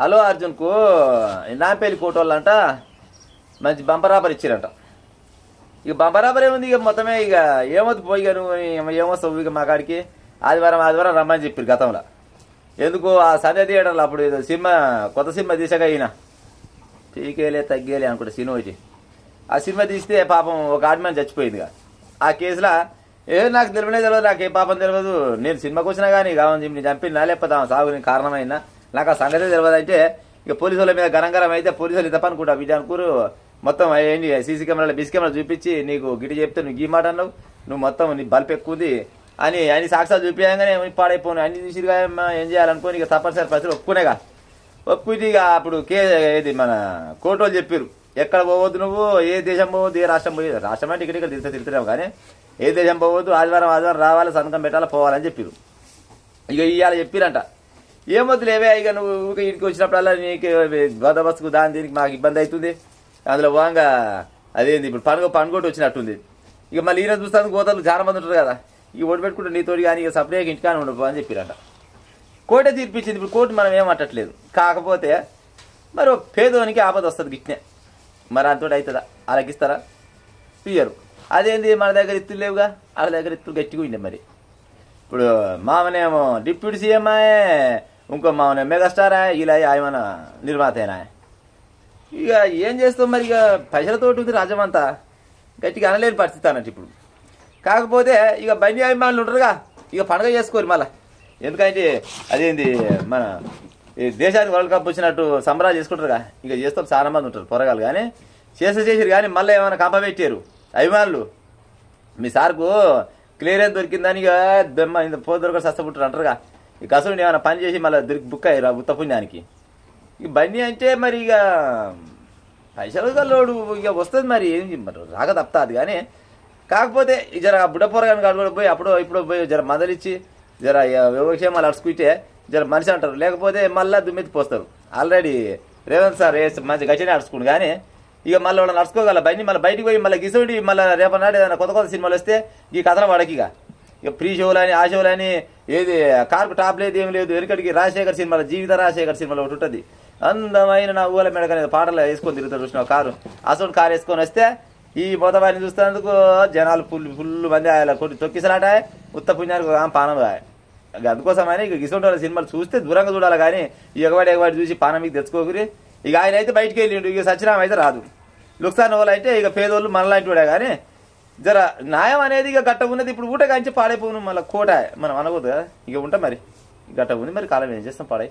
అల్లు అర్జున్కు నాంపల్లి కోటోళ్ళంట మంచి బంపరాపర్ ఇచ్చిరంట. ఇక బంపరాపర్ ఏముంది, ఇక మొత్తమే ఇక ఏమవుతుంది పోయి నువ్వు ఏమొస్తావు ఇక మా కాడికి ఆదివారం రమ్మని చెప్పారు గతంలో. ఎందుకు ఆ సంధ్య థియేటర్లో అప్పుడు ఏదో సినిమా కొత్త సినిమా తీసాక అయినా పీకేలే తగ్గేలే అనుకుంటా సినిమా వచ్చి ఆ సినిమా తీస్తే పాపం ఒక ఆడమని చచ్చిపోయిందిగా. ఆ కేసులో నాకు తెలియదు, నాకు ఏ పాపం తెలియదు, నేను సినిమాకి వచ్చినా కానీ కావాలి నేను చంపినా లేకపోతే సాగు కారణమైనా నాకు ఆ సంగతే తెలియదు. అంటే ఇక పోలీసుల మీద గరంగరం అయితే పోలీసులు ఇంత పనుకుంటా బిడ్డ అనుకోరు. మొత్తం ఏంటి సీసీ కెమెరాలు బీసీ కెమెరాలు చూపించి నీకు గిటి చెప్తే నువ్వు గీ మాట అన్నావు, నువ్వు మొత్తం నీ బల్పు ఎక్కువది అని అన్ని సాక్ష్యాలు చూపించగానే పాడైపోను అన్ని చూసిగా ఏం చేయాలనుకోని ఇక తప్పనిసరి పరిస్థితులు ఒప్పుకునేగా. ఒప్పుకుంటే ఇక అప్పుడు ఏది మన కోర్టు చెప్పారు ఎక్కడ పోవద్దు నువ్వు, ఏ దేశం పోవద్దు, ఏ రాష్ట్రం పోయేది, రాష్ట్రం అంటే ఇక్కడ తిరుగుతున్నావు కానీ ఏ దేశం పోవద్దు, ఆదివారం రావాలి, సంతకం పెట్టాలి, పోవాలని చెప్పారు. ఇక ఇవాళ చెప్పిరంట ఏమొద్దు లేవే ఇక నువ్వు ఇంటికి వచ్చినప్పుడల్లా నీకు బందోబస్తుకు దాని దీనికి మాకు ఇబ్బంది అవుతుంది, అందులో పోగా అదేంది ఇప్పుడు పనుగొట్టు వచ్చినట్టుంది. ఇక మళ్ళీ ఈయన చూస్తాను గోతలు చాలా మంది ఉంటారు కదా, ఇక ఓటు పెట్టుకుంటే నీతోటి కానీ ఇక సపరేట్గా ఇంటికానే ఉండవు అని చెప్పారంట. కోర్టే తీర్పిచ్చింది. ఇప్పుడు కోర్టు మనం ఏమంటట్లేదు. కాకపోతే మరి పేదోనికి ఆపద వస్తుంది గిట్నే, మరి అంతటి అవుతుందా, అలాగిస్తారా ఇయ్యరు. అదేంది మన దగ్గర ఇత్తులు లేవుగా, వాళ్ళ దగ్గర ఇత్తులు గట్టిగా ఉండే. మరి ఇప్పుడు మామనేమో డిప్యూటీ సీఎం ఇంకో మామనే మెగాస్టారా, ఇలా ఆయన నిర్మాతేనా, ఇక ఏం చేస్తాం మరి. ఇక పైసలతోటి ఉంది రాజ్యమంతా, గట్టిగా అనలేని పరిస్థితి అన్నట్టు ఇప్పుడు. కాకపోతే ఇక బండి అభిమానులు ఉంటారుగా, ఇక పండుగ చేసుకోరు మళ్ళా. ఎందుకంటే అదేంది మన దేశానికి వరల్డ్ కప్ వచ్చినట్టు సంబరాలు చేసుకుంటారుగా, ఇక చేస్తాం చాలా మంది ఉంటారు పొరగాలు. కానీ చేసారు కానీ మళ్ళీ ఏమైనా కంప పెట్టారు అభిమానులు. మీ సార్కు క్లియరెన్స్ దొరికిందని ఇక దెమ్మ ఇంత పో దొరక సస్తపుట్టారు అంటారుగా. ఇక అసలు ఏమైనా పని చేసి మళ్ళీ దొరికి బుక్ అయ్యారు ఉత్త పుణ్యానికి. ఇక బండి అంటే మరి ఇక పైసలుగా లోడు ఇక వస్తుంది, మరి ఏం రాక తప్పుతుంది. కానీ కాకపోతే జర బుడ్డ పొరగాని కాడు పోయి ఇప్పుడు పోయి జర మందలిచ్చి జర యోగక్షేమాలు అడుచుకుంటే జర మనిషి అంటారు, లేకపోతే మళ్ళీ దుమ్మెత్తి పోస్తారు. ఆల్రెడీ రేవంత్ సార్ మంచి గచ్చినే అడుచుకోండి. కానీ ఇక మళ్ళీ వాళ్ళని నడుచుకోగల బండి మళ్ళీ బయటికి పోయి మళ్ళీ గిసోటి మళ్ళీ రేపటి ఏదైనా కొత్త సినిమాలు వస్తే ఈ కథల వాడకి ఇక ఫ్రీ షోలని ఆ షోలని ఏది కార్కు టాప్ లేదు ఏం లేదు. వెనుకడికి రాజశేఖర్ సినిమాలో జీవిత రాజశేఖర్ సినిమాలో ఒకటి ఉంటుంది, అందమైన నా ఊళ్ళ మెడక పాటలు వేసుకొని తిరుగుతారు చూసిన కారు, అసలు కారు వేసుకొని వస్తే ఈ మొదవారిని చూస్తున్నందుకు జనాలు ఫుల్ మంది కొట్టి తొక్కిసలాట ఉత్త పుణ్యానికి పానం. అందుకోసమని ఇక గిసోటి వాళ్ళ సినిమాలు చూస్తే దూరంగా చూడాలి. కానీ ఈ ఎగవాడి చూసి పానం మీకు తెచ్చుకోకరి. ఇక ఆయన అయితే బయటికి వెళ్ళిండు, ఇక సత్యనామ అయితే రాదు. లుక్సాన్ వాళ్ళు అయితే ఇక పేదోళ్ళు మనలాంటి వాడే. కానీ జర న్యాయం అనేది ఇక గట్ట ఉన్నది. ఇప్పుడు ఊట కాంచి పాడైపోను మళ్ళీ కోట మనం అనకూడదు కదా, ఇక ఉంటాం మరి గట్ట ఉంది. మరి కాలం ఏం చేస్తాం పాడై.